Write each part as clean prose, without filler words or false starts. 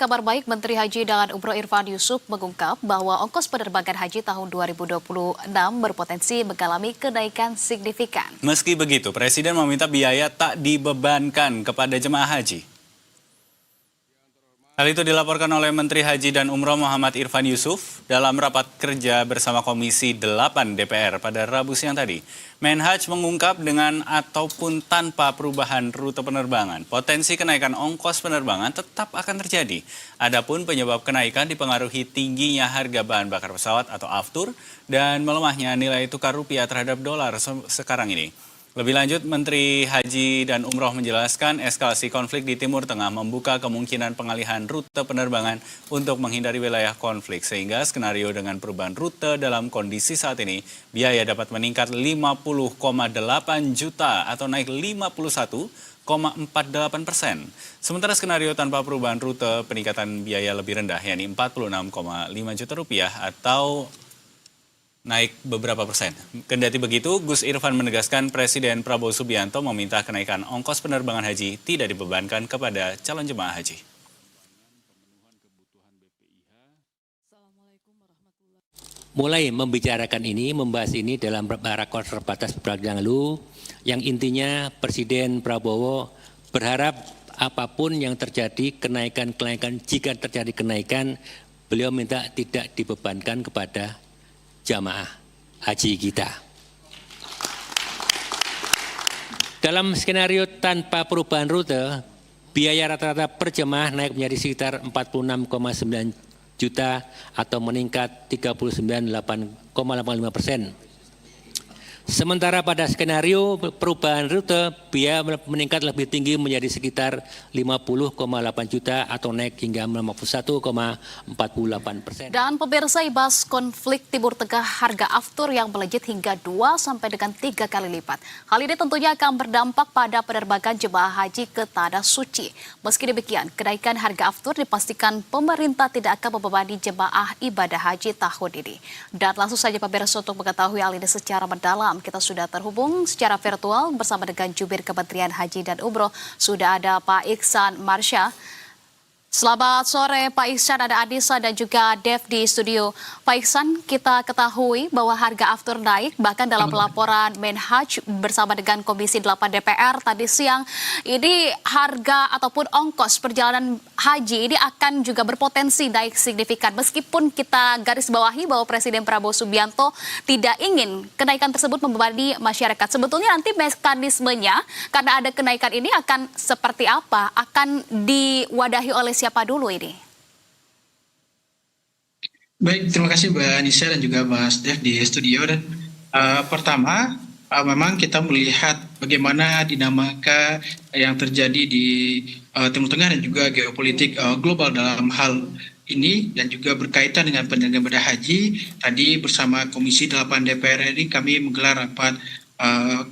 Kabar baik, Menteri Haji dan Umroh Irfan Yusuf mengungkap bahwa ongkos penerbangan haji tahun 2026 berpotensi mengalami kenaikan signifikan. Meski begitu, Presiden meminta biaya tak dibebankan kepada jemaah haji. Hal itu dilaporkan oleh Menteri Haji dan Umroh Muhammad Irfan Yusuf dalam rapat kerja bersama Komisi 8 DPR pada Rabu siang tadi. Menhaj mengungkap dengan ataupun tanpa perubahan rute penerbangan, potensi kenaikan ongkos penerbangan tetap akan terjadi. Adapun penyebab kenaikan dipengaruhi tingginya harga bahan bakar pesawat atau aftur dan melemahnya nilai tukar rupiah terhadap dolar sekarang ini. Lebih lanjut, Menteri Haji dan Umroh menjelaskan eskalasi konflik di Timur Tengah membuka kemungkinan pengalihan rute penerbangan untuk menghindari wilayah konflik. Sehingga skenario dengan perubahan rute dalam kondisi saat ini, biaya dapat meningkat 50,8 juta atau naik 51,48%. Sementara skenario tanpa perubahan rute peningkatan biaya lebih rendah, yakni 46,5 juta rupiah atau naik beberapa persen. Kendati begitu, Gus Irfan menegaskan Presiden Prabowo Subianto meminta kenaikan ongkos penerbangan haji tidak dibebankan kepada calon jemaah haji. Mulai membicarakan ini, membahas ini dalam rakornas terbatas beberapa yang lalu, yang intinya Presiden Prabowo berharap apapun yang terjadi, kenaikan, jika terjadi kenaikan, beliau minta tidak dibebankan kepada jamaah haji kita. Dalam skenario tanpa perubahan rute, biaya rata-rata per jemaah naik menjadi sekitar 46,9 juta atau meningkat 39,85%. Sementara pada skenario perubahan rute, biaya meningkat lebih tinggi menjadi sekitar 50,8 juta atau naik hingga 51,48%. Dan pemirsa, ibas konflik Timur Tengah, harga aftur yang melejit hingga 2 sampai dengan 3 kali lipat. Hal ini tentunya akan berdampak pada penerbangan jemaah haji ke Tanah Suci. Meski demikian, kenaikan harga aftur dipastikan pemerintah tidak akan membebani jemaah ibadah haji tahun ini. Dan langsung saja pemirsa, untuk mengetahui hal ini secara mendalam, kita sudah terhubung secara virtual bersama dengan Jubir Kementerian Haji dan Umroh. Sudah ada Pak Iksan Marsha. Selamat sore Pak Iksan, ada Anissa dan juga Dev di studio. Pak Iksan, kita ketahui bahwa harga aftur naik, bahkan dalam laporan Menhaj bersama dengan Komisi 8 DPR tadi siang, ini harga ataupun ongkos perjalanan haji ini akan juga berpotensi naik signifikan. Meskipun kita garis bawahi bahwa Presiden Prabowo Subianto tidak ingin kenaikan tersebut membebani masyarakat. Sebetulnya nanti mekanismenya karena ada kenaikan ini akan seperti apa? Akan diwadahi oleh siapa dulu ini? Baik, terima kasih Mbak Anissa dan juga Mas Dev di studio. Dan pertama, memang kita melihat bagaimana dinamika yang terjadi di Timur Tengah dan juga geopolitik global dalam hal ini dan juga berkaitan dengan penyelenggaraan ibadah haji. Tadi bersama Komisi 8 DPR RI kami menggelar rapat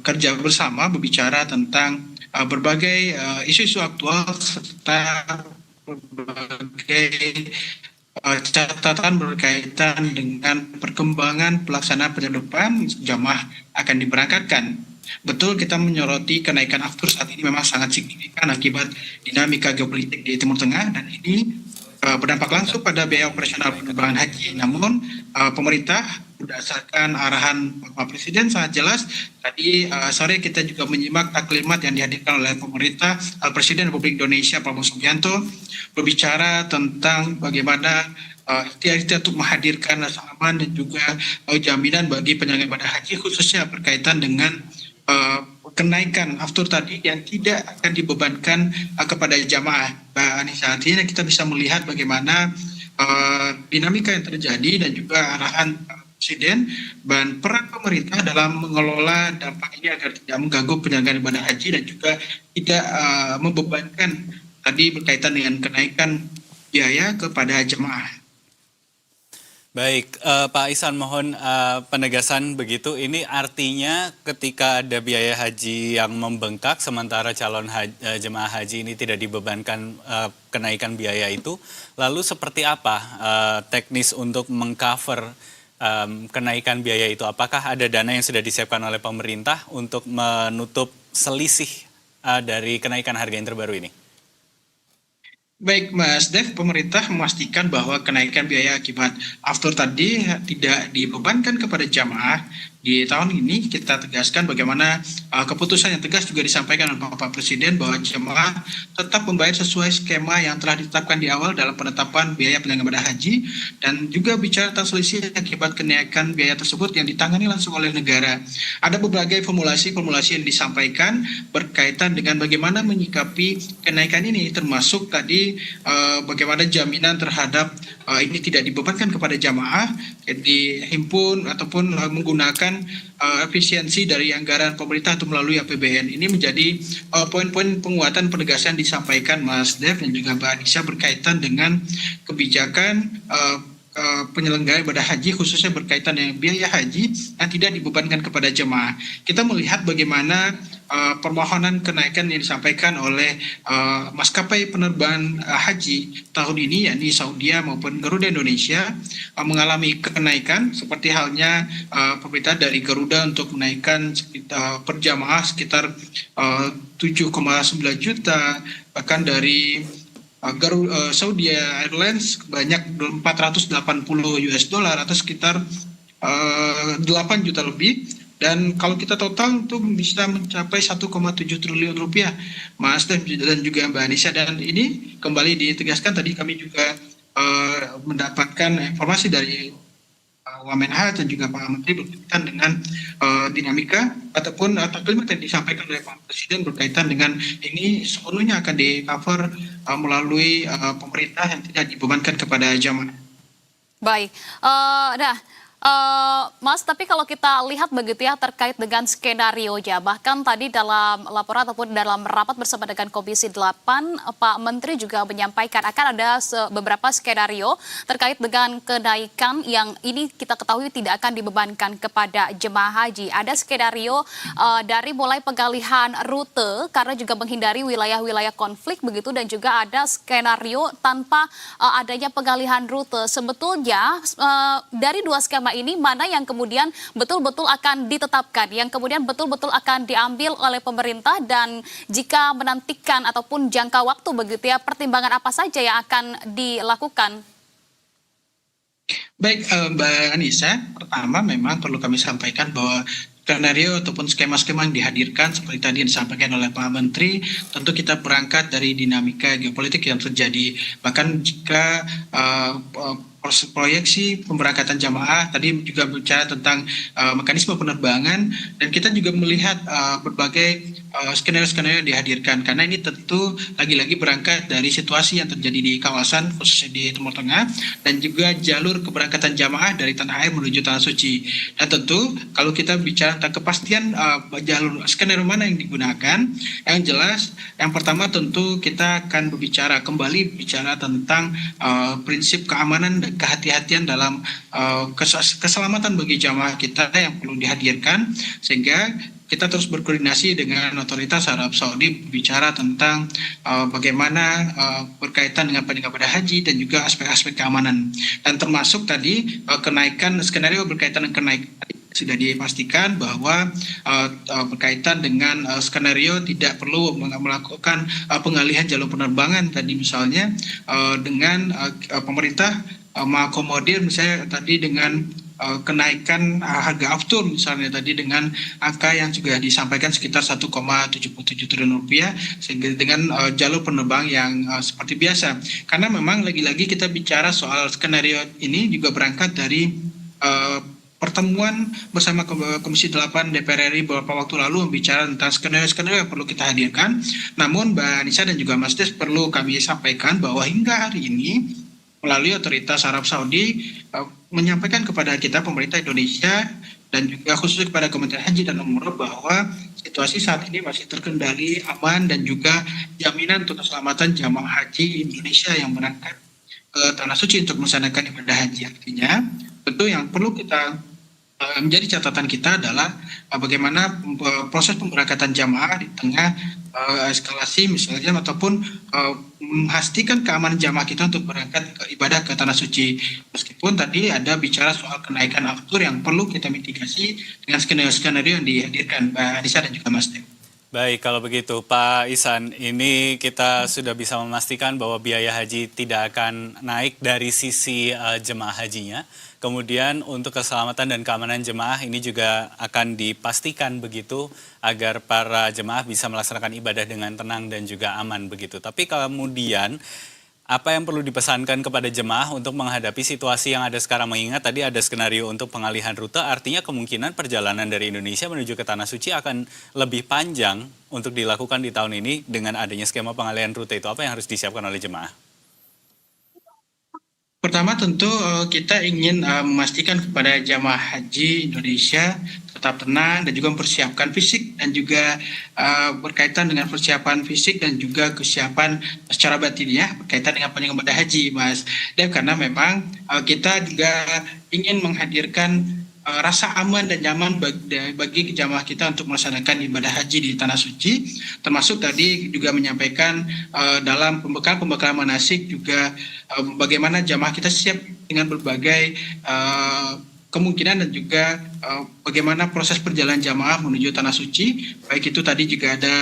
kerja bersama berbicara tentang berbagai isu-isu aktual serta berbagai catatan berkaitan dengan perkembangan pelaksanaan penyelundupan jamaah akan diberangkatkan. Betul, kita menyoroti kenaikan aftur saat ini memang sangat signifikan akibat dinamika geopolitik di Timur Tengah dan ini berdampak langsung pada biaya operasional penerbangan haji. Namun pemerintah berdasarkan arahan Bapak Presiden sangat jelas. Tadi sore kita juga menyimak taklimat yang dihadirkan oleh pemerintah, Presiden Republik Indonesia Prabowo Subianto berbicara tentang bagaimana ikhtiar untuk menghadirkan rasa aman dan juga jaminan bagi penyelenggaraan ibadah haji, khususnya berkaitan dengan kenaikan aftur tadi yang tidak akan dibebankan kepada jamaah. Mbak Anissa, artinya kita bisa melihat bagaimana dinamika yang terjadi dan juga arahan Presiden dan peran pemerintah dalam mengelola dampak ini agar tidak mengganggu penyelenggaraan ibadah haji dan juga tidak membebankan tadi berkaitan dengan kenaikan biaya kepada jemaah. Baik, Pak Iksan, mohon penegasan begitu. Ini artinya ketika ada biaya haji yang membengkak sementara calon jemaah haji ini tidak dibebankan kenaikan biaya itu, lalu seperti apa teknis untuk mengcover kenaikan biaya itu? Apakah ada dana yang sudah disiapkan oleh pemerintah untuk menutup selisih dari kenaikan harga yang terbaru ini? Baik, Mas Dev, pemerintah memastikan bahwa kenaikan biaya akibat aftur tadi tidak dibebankan kepada jamaah. Di tahun ini kita tegaskan bagaimana keputusan yang tegas juga disampaikan oleh Bapak Presiden bahwa jemaah tetap membayar sesuai skema yang telah ditetapkan di awal dalam penetapan biaya penyelenggaraan ibadah haji, dan juga bicara tentang selisih akibat kenaikan biaya tersebut yang ditangani langsung oleh negara. Ada berbagai formulasi yang disampaikan berkaitan dengan bagaimana menyikapi kenaikan ini, termasuk tadi bagaimana jaminan terhadap ini tidak dibebankan kepada jamaah, dihimpun ataupun menggunakan efisiensi dari anggaran pemerintah atau melalui APBN. Ini menjadi poin-poin penguatan penegasan disampaikan Mas Dev dan juga Mbak Anissa berkaitan dengan kebijakan penyelenggara ibadah haji, khususnya berkaitan dengan biaya haji yang tidak dibebankan kepada jemaah. Kita melihat bagaimana permohonan kenaikan yang disampaikan oleh maskapai penerbangan haji tahun ini, yakni Saudia maupun Garuda Indonesia, mengalami kenaikan seperti halnya pemerintah dari Garuda untuk menaikkan per jamaah sekitar 7,9 juta, bahkan dari Saudi Airlines banyak 480 US dollar atau sekitar 8 juta lebih, dan kalau kita total itu bisa mencapai 1,7 triliun rupiah, Mas dan juga Mbak Anissa. Dan ini kembali ditegaskan, tadi kami juga mendapatkan informasi dari Wamenhan dan juga Pak Menteri berkaitan dengan dinamika ataupun kalimat yang disampaikan oleh Pak Presiden berkaitan dengan ini sepenuhnya akan di-cover melalui pemerintah yang tidak dibebankan kepada jamaah. Baik, Mas, tapi kalau kita lihat begitu ya terkait dengan skenario-nya, bahkan tadi dalam laporan ataupun dalam rapat bersama dengan Komisi 8, Pak Menteri juga menyampaikan akan ada beberapa skenario terkait dengan kenaikan yang ini kita ketahui tidak akan dibebankan kepada jemaah haji. Ada skenario dari mulai pengalihan rute karena juga menghindari wilayah-wilayah konflik begitu, dan juga ada skenario tanpa adanya pengalihan rute. Sebetulnya dari dua skema ini mana yang kemudian betul-betul akan ditetapkan, yang kemudian betul-betul akan diambil oleh pemerintah, dan jika menantikan ataupun jangka waktu begitu ya, pertimbangan apa saja yang akan dilakukan? Baik, Mbak Anissa, pertama memang perlu kami sampaikan bahwa skenario ataupun skema-skema yang dihadirkan seperti tadi yang disampaikan oleh Pak Menteri, tentu kita berangkat dari dinamika geopolitik yang terjadi. Bahkan jika proyeksi pemberangkatan jamaah tadi juga bicara tentang mekanisme penerbangan, dan kita juga melihat berbagai skenario-skenario yang dihadirkan, karena ini tentu lagi-lagi berangkat dari situasi yang terjadi di kawasan khususnya di Timur Tengah, dan juga jalur keberangkatan jamaah dari tanah air menuju tanah suci. Dan tentu kalau kita bicara tentang kepastian jalur skenario mana yang digunakan, yang jelas yang pertama tentu kita akan berbicara tentang prinsip keamanan dan kehati-hatian dalam keselamatan bagi jamaah kita yang perlu dihadirkan, sehingga kita terus berkoordinasi dengan otoritas Arab Saudi bicara tentang bagaimana berkaitan dengan penyelenggaraan ibadah haji dan juga aspek-aspek keamanan, dan termasuk tadi kenaikan skenario berkaitan dengan kenaikan sudah dipastikan bahwa berkaitan dengan skenario tidak perlu melakukan pengalihan jalur penerbangan tadi, misalnya dengan pemerintah mengakomodir misalnya tadi dengan kenaikan harga aftur misalnya tadi dengan angka yang juga disampaikan sekitar 1,77 triliun rupiah, sehingga dengan jalur penerbangan yang seperti biasa. Karena memang lagi-lagi kita bicara soal skenario ini juga berangkat dari pertemuan bersama Komisi 8 DPR RI beberapa waktu lalu membicara tentang skenario-skenario yang perlu kita hadirkan. Namun Mbak Anissa dan juga Mas Des, perlu kami sampaikan bahwa hingga hari ini melalui otoritas Arab Saudi menyampaikan kepada kita pemerintah Indonesia dan juga khususnya kepada Kementerian Haji dan Umroh bahwa situasi saat ini masih terkendali, aman, dan juga jaminan untuk keselamatan jamaah haji Indonesia yang berangkat ke Tanah Suci untuk melaksanakan ibadah haji. Artinya tentu yang perlu kita menjadi catatan kita adalah bagaimana proses pemberangkatan jamaah di tengah eskalasi misalnya, ataupun memastikan keamanan jamaah kita untuk berangkat ke ibadah ke Tanah Suci. Meskipun tadi ada bicara soal kenaikan aftur yang perlu kita mitigasi dengan skenario-skenario yang dihadirkan Mbak Anissa dan juga Mas Dev. Baik, kalau begitu Pak Ihsan, ini kita sudah bisa memastikan bahwa biaya haji tidak akan naik dari sisi jemaah hajinya. Kemudian untuk keselamatan dan keamanan jemaah ini juga akan dipastikan begitu agar para jemaah bisa melaksanakan ibadah dengan tenang dan juga aman begitu. Tapi kemudian apa yang perlu dipesankan kepada jemaah untuk menghadapi situasi yang ada sekarang, mengingat tadi ada skenario untuk pengalihan rute, artinya kemungkinan perjalanan dari Indonesia menuju ke Tanah Suci akan lebih panjang untuk dilakukan di tahun ini dengan adanya skema pengalihan rute itu. Apa yang harus disiapkan oleh jemaah? Pertama tentu kita ingin memastikan kepada jamaah haji Indonesia tetap tenang dan juga mempersiapkan fisik dan juga berkaitan dengan persiapan fisik dan juga kesiapan secara batinnya berkaitan dengan penyelenggaraan ibadah haji, Mas Dev, karena memang kita juga ingin menghadirkan rasa aman dan nyaman bagi jamaah kita untuk melaksanakan ibadah haji di Tanah Suci, termasuk tadi juga menyampaikan dalam pembekalan manasik juga bagaimana jamaah kita siap dengan berbagai kemungkinan dan juga bagaimana proses perjalanan jamaah menuju Tanah Suci. Baik itu tadi juga ada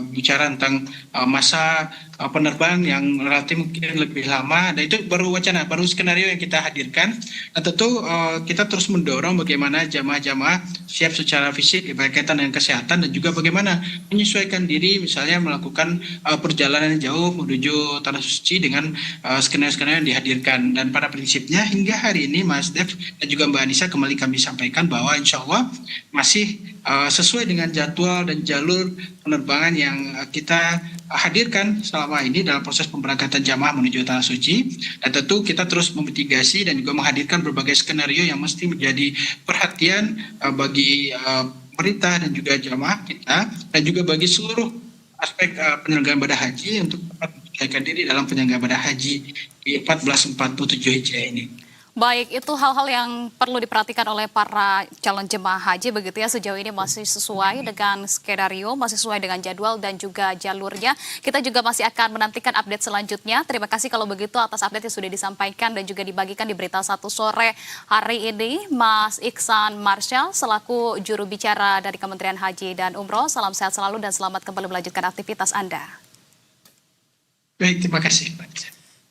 bicara tentang masa penerbangan yang relatif mungkin lebih lama, dan itu baru wacana, baru skenario yang kita hadirkan. Dan tentu kita terus mendorong bagaimana jamaah-jamaah siap secara fisik berkaitan dengan kesehatan dan juga bagaimana menyesuaikan diri misalnya melakukan perjalanan jauh menuju Tanah Suci dengan skenario-skenario yang dihadirkan. Dan pada prinsipnya hingga hari ini Mas Dev dan juga Mbak Anissa kembali kami sampaikan bahwa insya Allah masih sesuai dengan jadwal dan jalur penerbangan yang kita hadirkan selama ini dalam proses pemberangkatan jamaah menuju Tanah Suci. Dan tentu kita terus memitigasi dan juga menghadirkan berbagai skenario yang mesti menjadi perhatian bagi pemerintah dan juga jamaah kita dan juga bagi seluruh aspek penyelenggaraan ibadah haji untuk dapat menyesuaikan diri dalam penyelenggaraan ibadah haji di 1447 Hijriah ini. Baik, itu hal-hal yang perlu diperhatikan oleh para calon jemaah haji begitu ya, sejauh ini masih sesuai dengan skenario, masih sesuai dengan jadwal dan juga jalurnya. Kita juga masih akan menantikan update selanjutnya. Terima kasih kalau begitu atas update yang sudah disampaikan dan juga dibagikan di Berita Satu Sore hari ini, Mas Ihsan Marsyal selaku juru bicara dari Kementerian Haji dan Umroh. Salam sehat selalu dan selamat kembali melanjutkan aktivitas Anda. Baik, terima kasih Pak.